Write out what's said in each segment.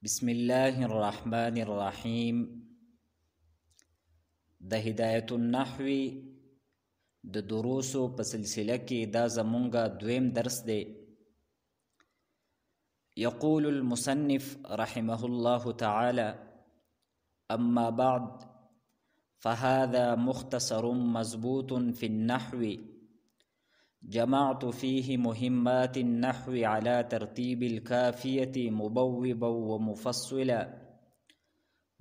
بسم الله الرحمن الرحیم. د هدایت النحو د دروسو په سلسله کې دا زمونږه دویم درس دی. یقول المصنف رحمه الله تعالى: اما بعد فهذا مختصر مضبوط في النحو جمعت فيه مهمات النحو على ترتيب الكافية مبوبا ومفصلا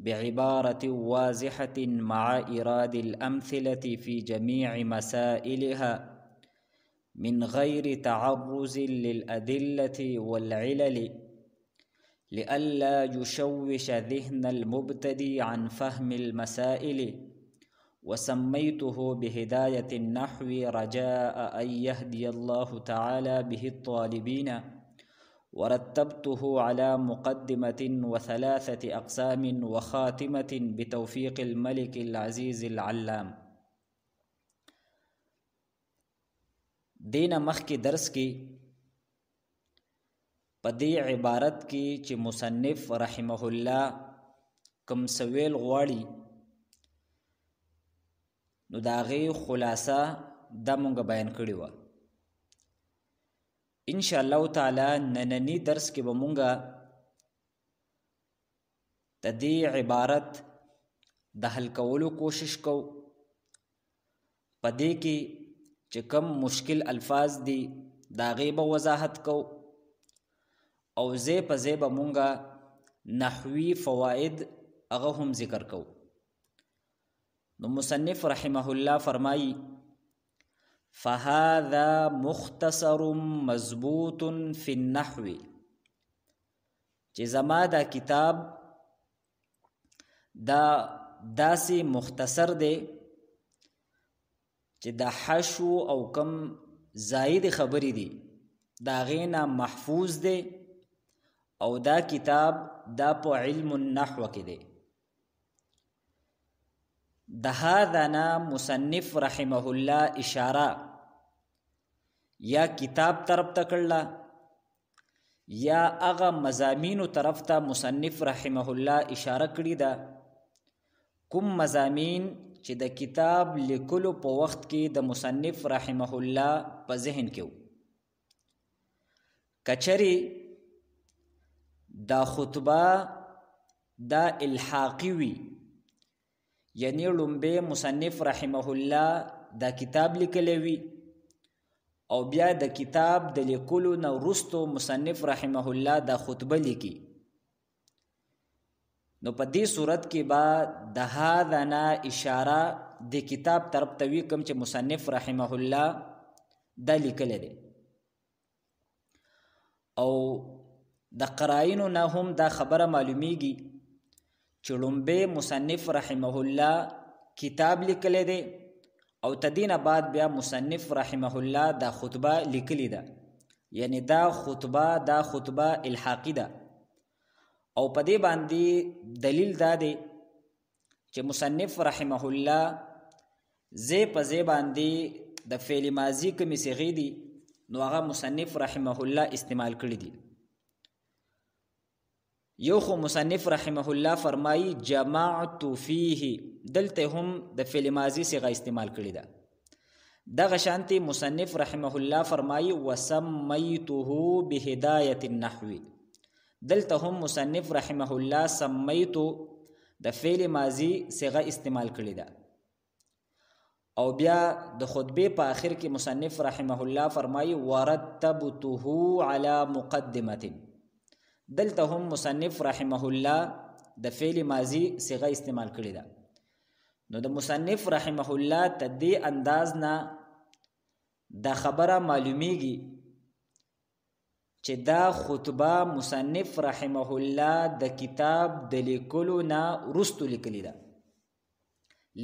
بعبارة واضحة مع إيراد الأمثلة في جميع مسائلها من غير تعرض للأدلة والعلل لئلا يشوش ذهن المبتدئ عن فهم المسائل. وسميته بهداية النحو رجاء أن يهدي الله تعالى به الطالبين، ورتبته على مقدمة وثلاثة أقسام وخاتمة بتوفيق الملك العزيز العلام. دین مخ کی درس کی پدی عبارت کی چې مصنف رحمه الله کم سویل غواړي نو داغی خلاصه دا مونږ بیان کړی و. ان شاء الله تعالی نننی درس کې به مونږ د دې عبارت د حل کولو کوشش کو. پدې کې چې کم مشکل الفاظ دي داغی به وضاحت کو او زی په زی به مونږ نحوی فواید هغه هم ذکر کو. نو مصنف رحمه الله فرمائی: فهذا مختصر مضبوط فی النحو، چې زما دا کتاب دا داسی مختصر دے چې دا حشو او کم زائد خبری دی دا غینا محفوظ دے او دا کتاب دا په علم النحو کې دی. د هذانا مصنف رحمه الله اشاره یا کتاب طرف ته کړله یا هغه مضامینو طرف ته مصنف رحمه الله اشاره کړې ده. کوم مضامین چې د کتاب لیکلو په وخت کې د مصنف رحمه الله په ذهن کې و. کچری دا خطبه دا الحاقی وی، یعنی لومبه مصنف رحمه الله دا کتاب لیکلی وی او بیا د کتاب د لیکلو نه وروستو مصنف رحمه الله دا خطبه لیکي، نو په دې صورت کې به د هذانا اشاره د کتاب طرف ته وي کوم چې مصنف رحمه الله دا لیکلی دی. او د قرائنو نه هم دا خبره معلومیږي چې لومبه مصنف رحمه الله کتاب لیکلی دی او تدین بعد بیا مصنف رحمه الله دا خطبه لیکلی ده، یعنی دا خطبه الحاقی ده. او په دې باندې دلیل دا دی چې مصنف رحمه الله زی په زی باندې د فعل ماضی کومې صیغې دي نو هغه مصنف رحمه الله استعمال کړي دي. یو خو مصنف رحمه الله فرمایی جمعت فيه، دلته هم د فعل ماضی صيغه استعمال کړی ده. دغه شانتی مصنف رحمه الله فرمایی وسمیته بهدایت النحو، دلته هم مصنف رحمه الله سمیتو د فعل ماضی صيغه استعمال کړی ده. او بیا د خطبه په آخر کې مصنف رحمه الله فرمایی ورتبته على مقدمه، دلته هم مصنف رحمه الله د فعل ماضی صيغه استعمال کړی ده. نو د مصنف رحمه الله تدې انداز نه دا خبره معلومیږي چې دا خطبه مصنف رحمه الله د کتاب د لیکلو نه وروستو لیکلی ده.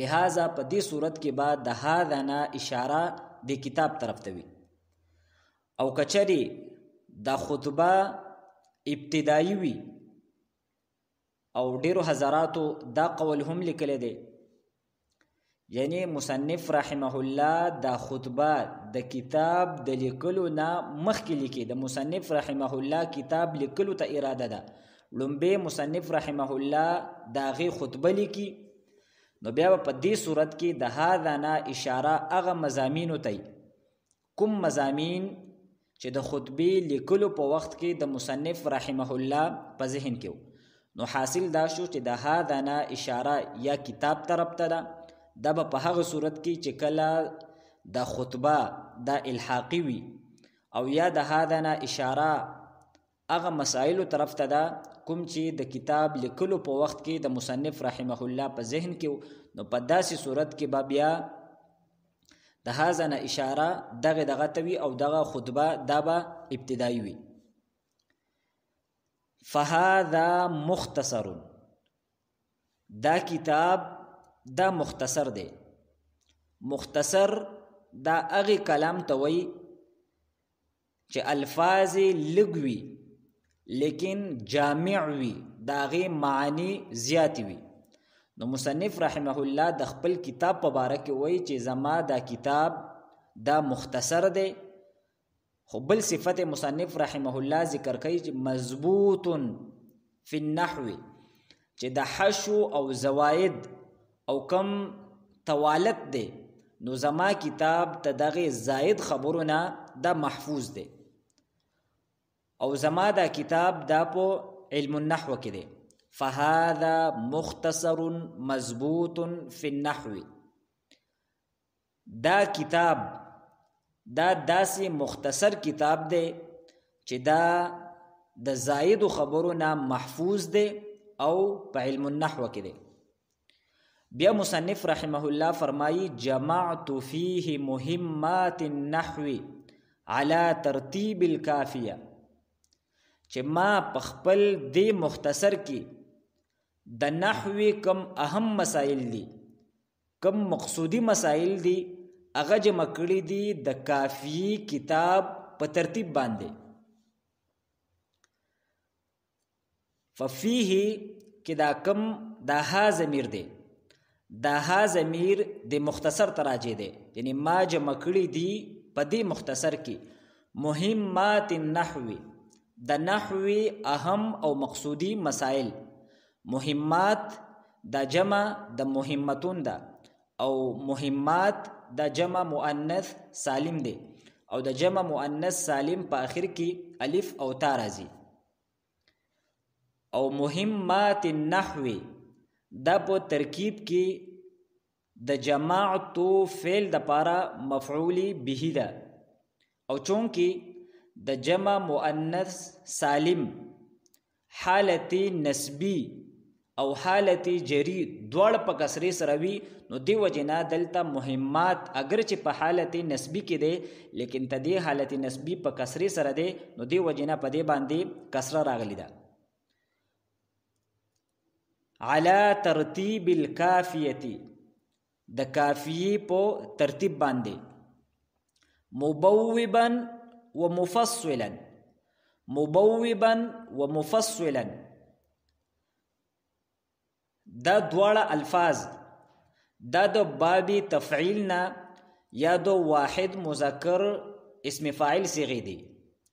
لہذا په دې صورت کې بعد د هذانا اشاره د کتاب طرف ته وي. او کچری دا خطبه ابتدایی وی او ډیرو حضراتو دا قول هم لیکلی دی، یعنی مصنف رحمه الله دا خطبه د کتاب د لیکلو نه مخکې لیکي. د مصنف رحمه الله کتاب لیکلو ته اراده ده، لومبه مصنف رحمه الله داغه خطبه لیکي نو بیا په دې صورت کې د هاذا نه اشاره هغه مضامینو ته کوم مضامین چې د خطبې لیکلو په وخت کې د مصنف رحمه الله په ذهن کې نو حاصل دا شو چې د هاذا نه اشاره یا کتاب طرف ته ده د په هغه صورت کې چې کله د خطبه د الحاقي وي او یا د هاذا نه اشاره هغه مسائلو طرف ته ده کوم چې د کتاب لیکلو په وخت کې د مصنف رحمه الله په ذهن کې نو په داسې صورت کې بیا د هاذا نه اشاره دغه توي او دغه خطبه دا به ابتدایي وي. فهذا مختصر دا کتاب دا مختصر دی. مختصر دا هغه کلام ته وایي چې الفاظ لږ وي لیکن جامع وي دا هغې معانی زیاتې وي. نو مصنف رحمه الله د خپل کتاب په باره کې وایي چې زما دا کتاب دا مختصر دی. خو بل صفت مصنف رحمه الله ذکر کوي چې مضبوط فی النحو چې د حشو او زواید او کم توالت دی نو زما کتاب ته دغه زائد خبرونه دا محفوظ دی او زما دا کتاب دا په علم النحو کې دی. فهذا مختصر مضبوط فی النحو دا کتاب دا داسې مختصر کتاب دی چې دا د زائد خبرونه محفوظ دی او په علم النحو کې دی. بیا مصنف رحمه الله فرمایي جمعت فيه مهمات النحو على ترتیب الکافیه چې ما په خپل دې مختصر کې د نحوی کم اهم مسائل دي کم مقصودی مسائل دي هغه جمع کړي دي د کافی کتاب په ترتیب باندې. ففيه کې دا کم دا ها ضمیر دی دا ها ضمیر د مختصر تراجه دی یعنی ما جمع کړي دي په دې مختصر کې مهمات النحو د نحوی اهم او مقصودی مسائل. مهمات دا جمع د مهمتون ده او مهمات دا جمع مؤنث سالم دی او د جمع مؤنث سالم په آخر کې الف او تا راځي. او مهمات النحو دا په ترکیب کې د جماعتو فعل د پاره مفعولی به ده او چونکه د جمع مؤنث سالم حالت نسبی او حالت جری دوړ په کسری سره وي نو دی وجنا دلته مهمات اگر چې په حالت نسبی کې دی لیکن تدې حالت نسبی په کسری سره دی نو دی وجنا په دې باندې کسره راغلی ده. على ترتیب الکافیه د کافیه په ترتیب باندې مبوبا ومفصلا مبوبا ومفصلا دا دواړه الفاظ دا د باب تفعیل نه یا د واحد مذکر اسم فاعل صيغه دي.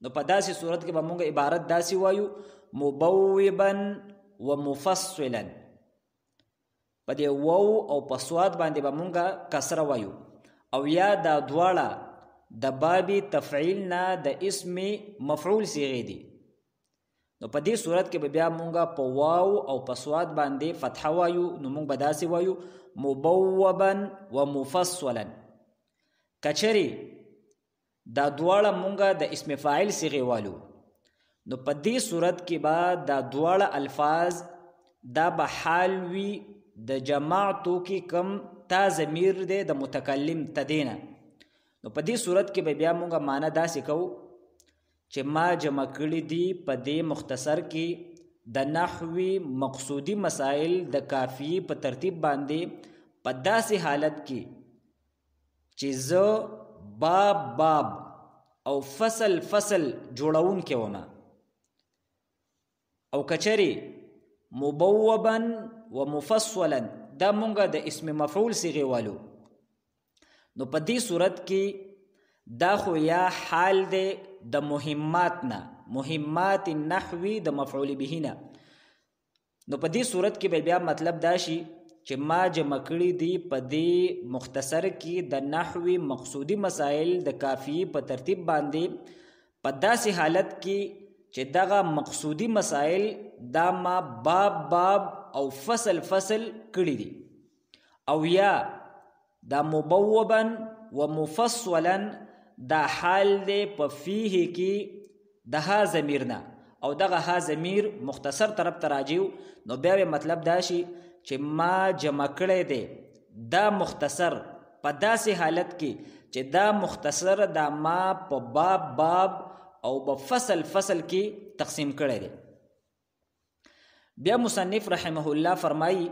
نو په داسې صورت کې به موږ عبارت داسې وایو مبوبا ومفصلا په دې واو او په صاد باندې به موږ کسره وایو او یا دا دواړه د باب تفعیل نه د اسم مفعول صيغه دي. نو په دې صورت کې به بیا مونږه په واو او په صاد باندې فتحه وایو نو مونږ به داسې وایو مبوبا ومفصلا. کچری دا دواړه مونږه د اسم فاعل صيغه والو نو په دې صورت کې به دا دواړه الفاظ دا به حال وي د جماعتو کې کم تا ضمیر دی د متکلم تدینه. نو په دې صورت کې به بیا مونږه معنا داسې کوو چې ما جمع کړي دي په دې مختصر کې د نحوی مقصودی مسائل د کافی په ترتیب باندې په داسې حالت کې چې زه باب باب او فصل فصل جوړون کې ومه او کچری مبوبا ومفصلا دا مونږه د اسم مفعول صيغه والو نو په دې صورت کې دا خو یا حال دی د مهمات نه مهمات النحوی د مفعول به نه نو په دې صورت کې به بیا مطلب دا شي چې ما جمع کړي دي په دې مختصر کې د نحوي مقصودی مسائل د کافی په ترتیب باندې په داسې حالت کې چې دغه مقصودی مسائل دا ما باب باب او فصل فصل کړي دي، او یا دا مبوبا و مفصلا دا حال دی په فيه کې د ها ضمیر نه، او دغه ها ضمیر مختصر طرف ته راجیو. نو بیا مطلب دا شي چې ما جمع کړی دی دا مختصر په داسې حالت کې چې دا مختصر دا ما په باب باب او په فصل فصل کې تقسیم کړی دی. بیا مصنف رحمه الله فرمایي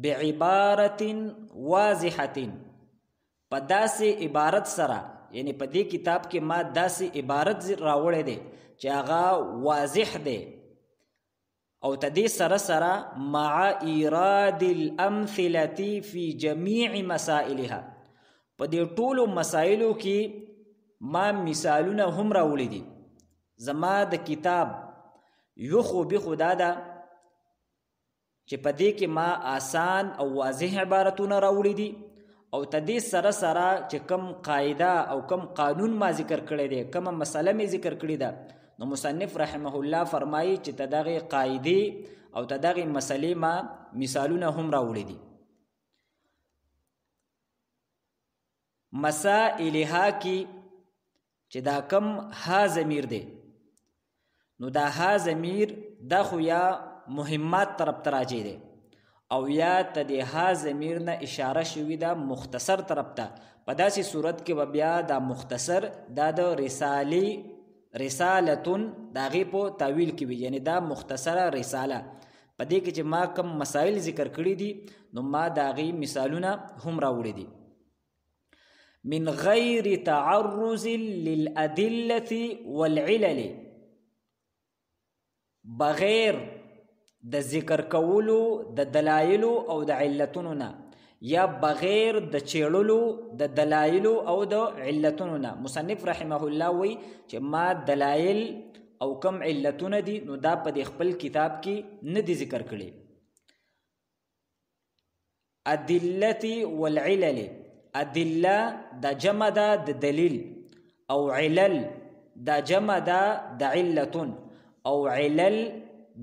بعبارت واضحه، په داسې عبارت سره، یعنی په دې کتاب کې ما داسې عبارت راوړی دی چې هغه واضح دی، او تدې سره سره مع ایراد الامثله فی جمیع مسائلها، په دې ټولو مسائلو کې ما مثالونه هم راوړي دي. زما د کتاب یو خوبي خدا ده چې په دې کې ما آسان او واضح عبارتونه راوړي دي، او تدې سره سره چې کم قاعده او کم قانون ما ذکر کړی دی، کم مسله می ذکر کړی ده، نو مصنف رحمه الله فرمایي چې تدغه قاعده او تدغه مسلې ما مثالونه هم راوړي دي. مسائلها کې چې دا کم ها ضمیر دی، نو دا ها ضمیر دا خو یا مهمات طرف ته راجع دی، او یا ته د ها ضمیر نه اشاره شوي ده مختصر طرف ته. په داسې صورت کې به بیا دا مختصر دا د رسالتون د هغې په تاویل کې وي، یعنی دا مختصره رساله. په دې کې چې ما کم مسائل ذکر کړي دي نو ما د هغې مثالونه هم راوړي دي. من غیر تعرض للأدلة والعلل، بغیر د ذکر کولو د دلایلو او د علتونو نه، یا بغیر د چیړلو د دلایلو او د علتونو نه. مصنف رحمه الله وی چې ما دلایل او کم علتونه دي نو دا په خپل کتاب کې نه دي ذکر کړي. ادله والعلل، ادله دا جمع ده د دلیل، او علل دا جمع ده د علتون، او علل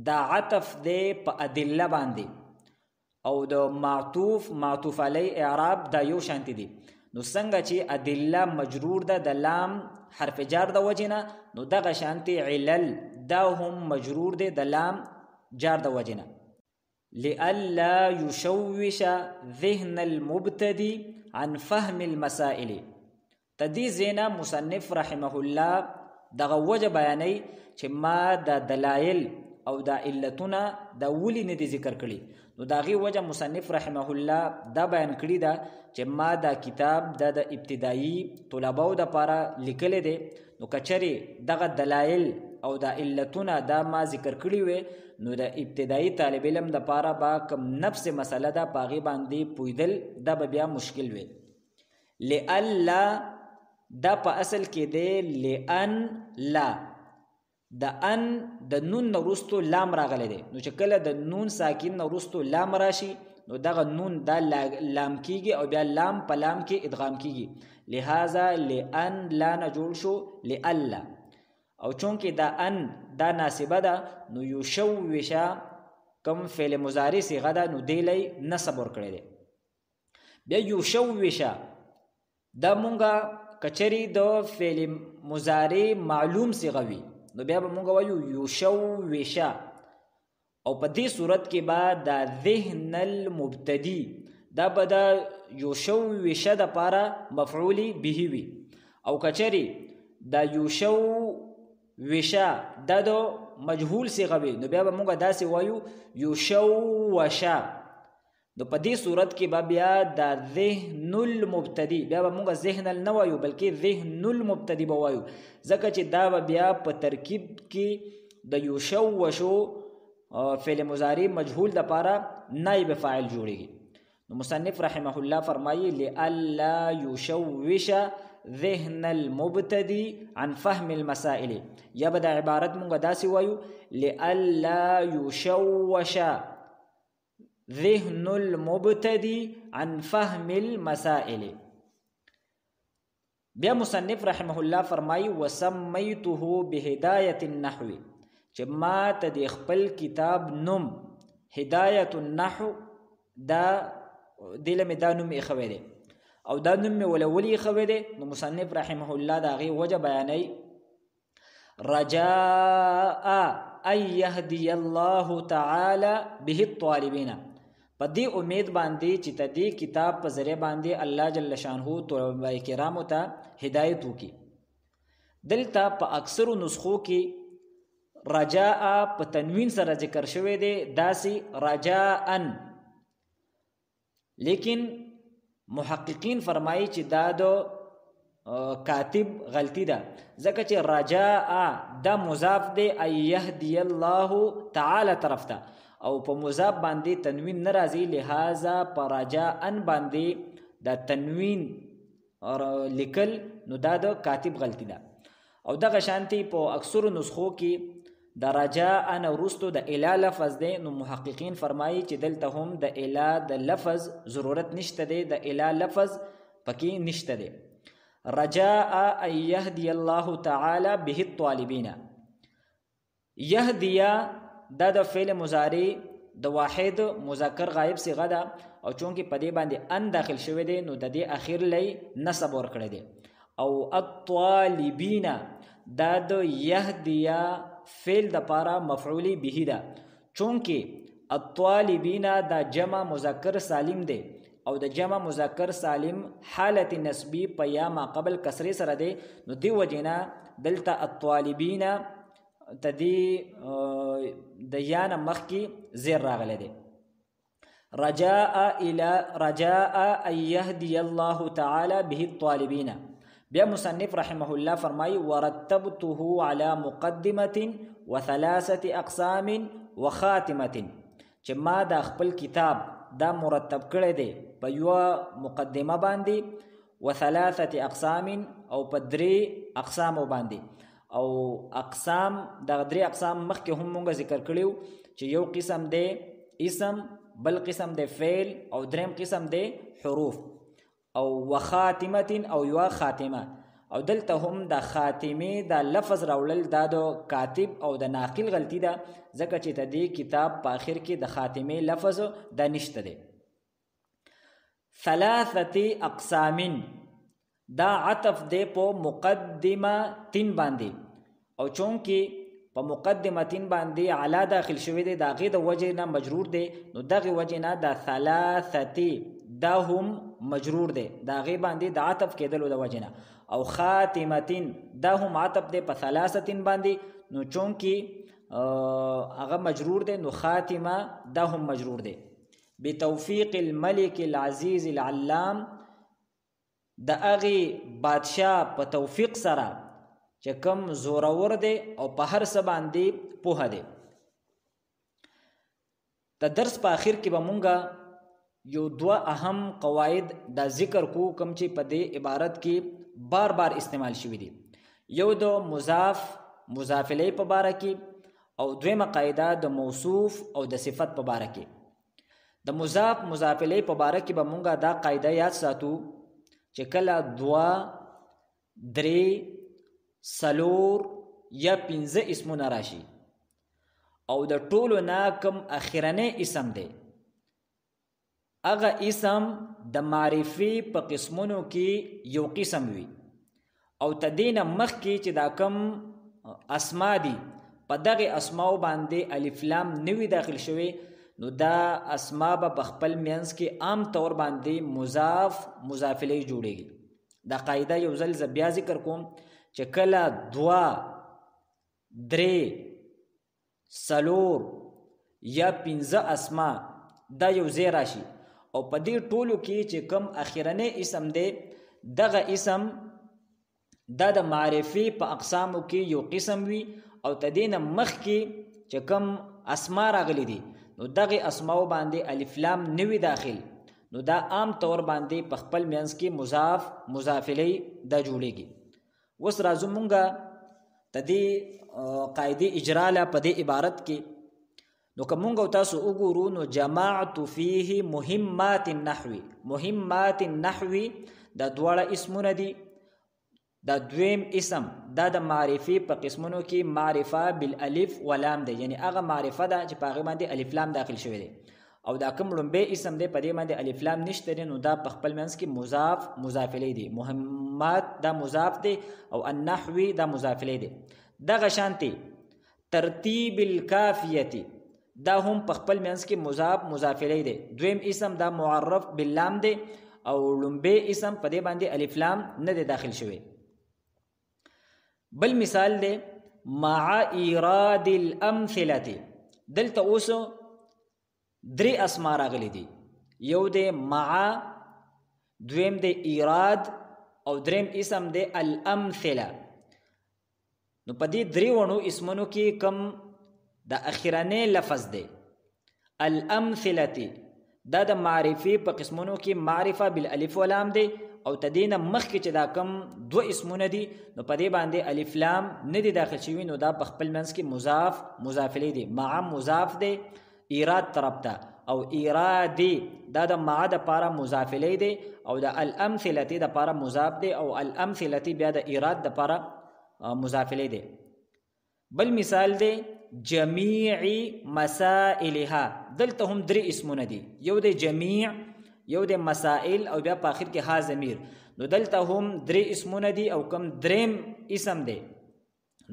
دا عطف دی په ادله باندې، او د معطوف علی اعراب دا یو شانتی دی. نو څنګه چې ادله مجرور ده د لام حرف جار د وجنه، نو دغه شانتی علل دا هم مجرور دی د لام جار د وجنه. لئلا یشوش ذهن المبتدی عن فهم المسائل، تدی زینا مصنف رحمه الله دغه وجه بیانوي چې ما د دلایل او دا علتونه دا ولی نه دي ذکر کړي. نو دا غي وجه مصنف رحمه الله دا بیان کړی دا چې ما دا کتاب د ابتدایي طلباو د لپاره لیکل دي، نو کچري دغه دلایل او دا علتونه دا ما ذکر کړی وي نو د ابتدایي طالب علم د لپاره با کم نفس مسله دا پاغي باندې پویدل دا بیا مشکل وي. لئلا دا په اصل کې دی لئن لا، د ان د نون نورستو لام راغلی دی، نو چې کله د نون ساکن نورستو لام راشي نو دغه نون دا لام کیږي او بیا لام په لام کې ادغام کیږي. لہذا لئن لا نه جوړ شو لئلا، او چونکې دا ان دا ناسبه ده نو یشوشا کم فعل مضارع صیغه ده نو دی لی نصب ورکړی دی. بیا یشوشا دا مونږه کچری د فعل مضارع معلوم صیغه وي نو بیا به مونږ وایو یشوشا، او په دې صورت کې به دا ذهن المبتدی دا به دا یشوشا د پاره مفعول به وي، او کچری دا یشوشا دا د مجهول صيغه وي نو بیا به مونږ داسې وایو یشوشا. نو په دې صورت کې به بیا دا ذهن المبتدی بیا به مونږ ذهن نه وایو بلکې ذهن المبتدی به وایو، ځکه چې دا به بیا په ترکیب کې د یشوشو فعل مضارع مجهول د پاره نائب فاعل جوړیږي. نو مصنف رحمه الله فرمایي لئلا یشوش ذهن المبتدي عن فهم المسائل. یا به دا عبارت مونږ داسې وایو لئلا یشوش ذهن المبتدي عن فهم المسائل. بیا مصنف رحمه الله فرمایي وسمیته بهدایة النحو، چې ما ته د خپل کتاب نوم هدایة النحو دا دله مې دا نوم ایښوی دی او دا نوم مې ولې ایښوی دی، نو مصنف رحمه الله د هغې وجه بیانوي رجاء ان یهدي الله تعالی به الطالبین، په دې امید باندې چې د دې کتاب په ذریعه باندې الله جل شانه طلبه کرامو ته هدایت وکړي. دلته په اکثرو نسخو کې رجاء په تنوین سره ذکر شوی دی داسې رجاء، لیکن محققین فرمایي چې دا د کاتب غلطی ده، ځکه چې رجاء دا مضاف دی ان یهدي الله تعالی طرف ته او په مضاف باندې تنوین ناراضي، لہذا په رجاء باندې دا تنوین لیکل نو دا د کاتب غلطی ده. او دغه شانتي په اکثرو نسخو کې د رجاء نه وروستو د اله لفظ دی، نو محققین فرمایي چې دلته هم د اله د لفظ ضرورت نشته دی، د اله لفظ پکې نشته دی. رجاء ان یهدي الله تعالی به الطالبین. یهدیا دا د فعل مضارع د واحد مذکر غایب صیغه ده او چونکې په دې باندې ان داخل شوی دی نو د دې اخیر لی نصب ورکړی دی. او الطالبین دا د یهدیا فعل د پاره مفعول به ده، چونکې الطالبین دا جمع مذکر سالم دی او د جمع مذکر سالم حالت نسبی په یا ما قبل کسری سره دی، نو دی وجینا دلته الطالبین تدی د یا نه مخکې زیر راغلی دی. رجاء ان یهدي الله تعالی به الطالبین. بیا مصنف رحمه الله فرمایي ورتبته على مقدمة وثلاثة اقسام وخاتمة، چې ما دا خپل کتاب دا مرتب کړی دی په یوه مقدمه باندې وثلاثة اقسام او په درې اقسامو باندې. او اقسام دا درې اقسام مخکې هم مونږ ذکر کړیو چې یو قسم دی اسم، بل قسم دی فعل او دریم قسم دی حروف. او وخاتمه او یو خاتمه، او دلته هم د خاتمه د لفظ راولل دا د کاتب او د ناقل غلطی ده، ځکه چې د دې کتاب په آخر کې د خاتمه لفظ دا نشته دی. ثلاثه اقسام دا عطف دی په مقدمه تین باندې، او چونکې په مقدمه تین باندې علا داخل شوی دی د هغې د وجې نه مجرور دی، نو دغې وجې نه د ثلاثه دا هم مجرور دی د هغې باندې د عطف کېدلو د وجې نه. او خاتمتین دا هم عطف دی په ثلاثتین باندې، نو چونکې هغه مجرور دی نو خاتمه دا هم مجرور دی. بتوفیق الملک العزیز العلام، د هغې بادشاه په توفیق سره چې کم زورور دی او په هر څه باندې پوهه دی. د درس په آخر کې به مونږ یو دوه اهم قواعد دا ذکر کو کم چې په دې عبارت کې بار بار استعمال شوي دي. یو د مضاف مضاف الیه په باره کې او دویمه قاعده د موصوف او د صفت په باره کې. د مضاف مضاف الیه په باره کې به مونږ دا قاعده یاد ساتو چې کله دوه درې څلور یا پنځه اسمونه راشي او د ټولو نه کم اخرنی اسم دی، هغه اسم د معرفي په قسمونو کې یو قسم وي او تدینه مخکې چې دا کم اسما دي په دغه اسماو باندې الف لام نوی داخل شوی، نو دا اسما به خپل منځ کې عام طور باندې مضاف مضاف الیه جوړیږي. دا قاعده یو ځل زه بیا ذکر کوم چې کله دوه درې څلور یا پنځه اسما دا یو ځای راشي او په دې ټولو کې چې کم اخرنی اسم دی دغه اسم دا د معرفي په اقسامو کې یو قسم وي او تدینه مخکې چې کم اسما راغلی دي نو دغه اسماو باندې الف لام نوی داخل، نو دا عام طور باندې په خپل منځ کې مضاف مضاف الیه دا جوړیږي. اوس راځو مونږه د دې قاعده اجرا له په دې عبارت کې. نو که مونږ تاسو وګورو نو جماعت فيه مهمات النحو، مهمات النحو دا دواړه اسمونه دي. دا دویم اسم دا د معرفي په قسمونو کې معرفه بالالف ولام دی، یعنی هغه معرفه ده چې په هغه باندې الف لام داخل شوی دی. او دا کوم لومبه اسم دی په دې باندې الف لام نشته دی، نو دا په خپل منځ کې مضاف مضاف الیه دی. مهمات دا مضاف دی او النحوی دا مضاف الیه دی. دغه شانتي ترتیب الکافیه دا هم په خپل منځ کې مضاف مضاف الیه دی. دویم اسم دا معرف باللام دی او لومبه اسم په دې باندې الف لام نه دی داخل شوی. بل مثال دی مع ایراد الامثله، دلته اوس درې اسما راغلي دي، یو دی مع، دویم دی ایراد او دریم اسم دی الامثله. نو په دې درې وڼو اسمونو کې کم د اخرنی لفظ دی الامثله، دا د معرفي په قسمونو کې معرفه بالالف ولام دی او تدین مخکې چې دا کم دو اسمونه دي نو په دې باندې الف لام نه دي داخل شوي، نو دا په خپل منځ کې مضاف مضاف الیه دی. مع مضاف دی ایراد طرف ته، او ایرادی دا د مع د پاره مضاف الیه دی او د الامثله د پاره مضاف دی او الامثله بیا د ایراد د پاره مضاف الیه دی. بل مثال دی جميع مسائلها، دلته هم درې اسمونه دي، یو دی جميع، یو د مسائل او بیا په اخر کې ها ضمیر. نو دلته هم درې اسمونه دي او کم دریم اسم دی،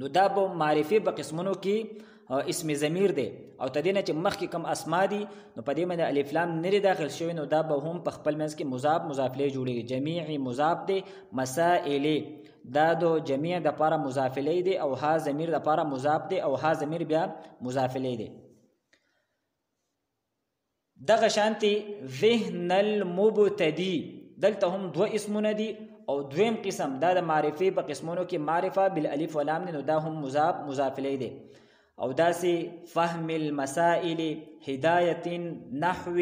نو دا به معرفي په قسمونو کې اسم ضمیر دی او تدینه چې مخکې کم اسما دي نو په دې باندې الف لام نه داخل شوی، نو دا به هم په خپل منځ کې مضاف مضاف الیه جوړیږي. جميع مضاف دی، مسائل دا دو جميع د پاره مضاف الیه دی او ها ضمیر د پاره مضاف دی او ها ضمیر بیا مضاف الیه دی. دغه شانتی ذهن المبتدی، دلته هم دو اسمونه دي او دویم قسم دا د معرفي په قسمونو کې معرفه بالالف ولام نو دا هم مضاف مضاف الیه دی. او داسې فهم المسائل، هدایت نحو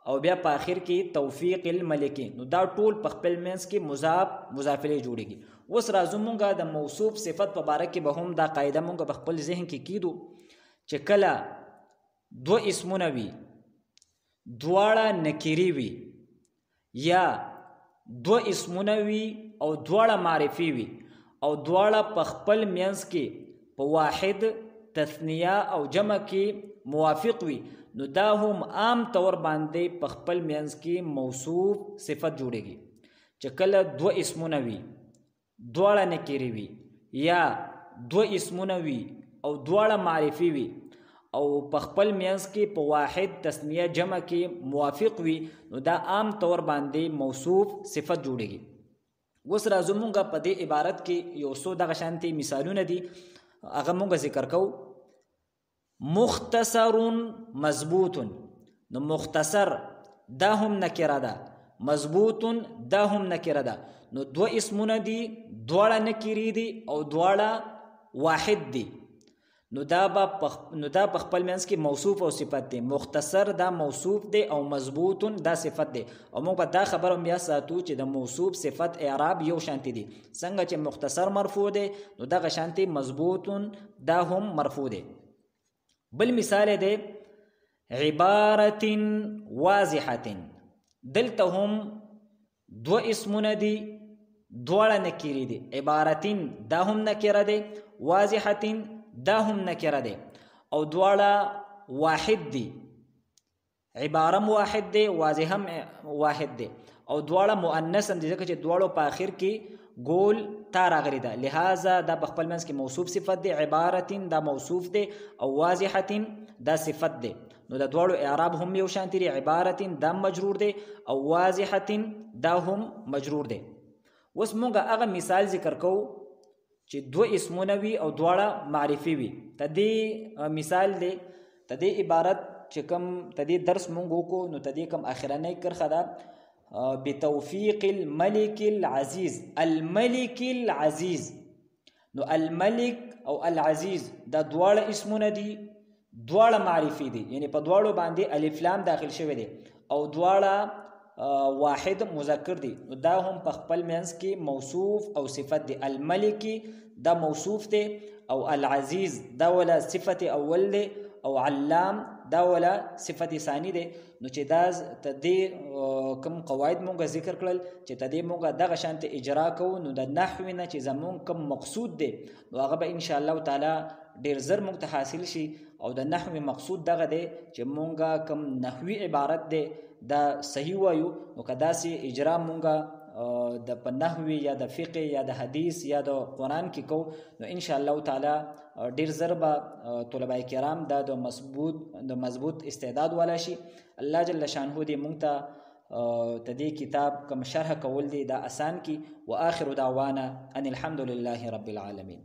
او بیا په اخر کې توفیق الملکی، نو دا ټول په خپل منځ کې مضاف مضاف الیه جوړیږي. اوس راځو مونږه د موصوف صفت په باره کې به هم دا قاعده مونږ په خپل ذهن کې کیدو چې کله دو اسمونه وي دواړه نکری وي یا دو اسمونه وي او دواړه معرفي وي او دواړه په خپل منځ کې په واحد تثنیه او جمع کې موافق وي، نو دا هم عام طور باندې په خپل منځ کې موصوف صفت جوړیږي. چې کله دو اسمونه وي دواړه نکری وي یا دو اسمونه وي او دواړه معرفي وي او په خپل منځ کې په واحد تثنیه جمع کې موافق وي، نو دا عام طور باندې موصوف صفت جوړیږي. اوس راځو مونږه په دې عبارت کې یو څو دغه شانتي مثالونه دي هغه مونږ ذکر کوو. مختصر مضبوط، نو مختصر دا هم نکره ده، مضبوط دا هم نکره ده، نو دو اسمونه دي دواړه نکری دي او دواړه واحد دي، نو دا په خپل منځ کې موصوف او صفت دی. مختصر دا موصوف دی او مضبوط دا صفت دی. او موږ په دا خبره بیا ساتو چې د موصوف صفت اعراب یو شانتی دي، څنګه چې مختصر مرفوع دی نو دغه شانتی مضبوط دا هم مرفوع دی. بل مثال دی عبارت واضحه، دلته هم دو اسمونه دي دواړه نکری دي، عبارت دا هم نکره دی، واضحه دا هم نکره دی او دواړه واحد دي، عبارم واحد دی واضحم واحد دی او دواړه مؤنث هم دي ځکه چې دواړو په آخر کې ګول تا راغلی ده، لہذا دا په خپل منځ کې موصوف صفت دی. عبارت دا موصوف دی او واضحه دا صفت دی، نو د دواړو اعراب هم یو شانتی دی، عبارت دا مجرور دی او واضحه دا هم مجرور دی. اوس مونږ هغه مثال ذکر کوو چې دو اسمونه وي او دواړه معرفي وي. تدې مثال دی، تدې عبارت چې کوم تدې درس مونږ وکړو نو تدې کوم اخرنۍ کرخه ده بتوفیق الملک العزیز. الملک العزیز، نو الملک او العزیز دا دواړه اسمونه دي، دواړه معرفي دي، یعنی په دواړو باندې الف لام داخل شوی دی او دواړه واحد مذکر دي نو دا هم په خپل منځ کې موصوف او صفت دي. الملکی دا موصوف دی او العزیز دا ولا صفت اول دی او علام دا ولا صفت ثانی دی. نو چې دا تدې کوم قواعد مونږه ذکر کړل چې تدې مونږه دغه شانت اجرا کوو نو د نحو نه چې زمون کوم مقصود دی نو هغه به ان شاء الله تعالی ډیر زر مونږ ته حاصل شي. او د نحو مقصود دغه دی چې مونږه کوم نحوی عبارت دی دا صحیح وایو نو کدا سي اجرا مونږه د په نحوی یا د فقه یا د حدیث یا د قرآن کې کو نو ان شاء الله تعالی ډیر زر به طلبه کرام دا د مضبوط استعداد والا شي. الله جل شانه دې مونږ ته تدې کتاب کوم شرح کول دی دا آسان کی. واخر دعوانا ان الحمد لله رب العالمین.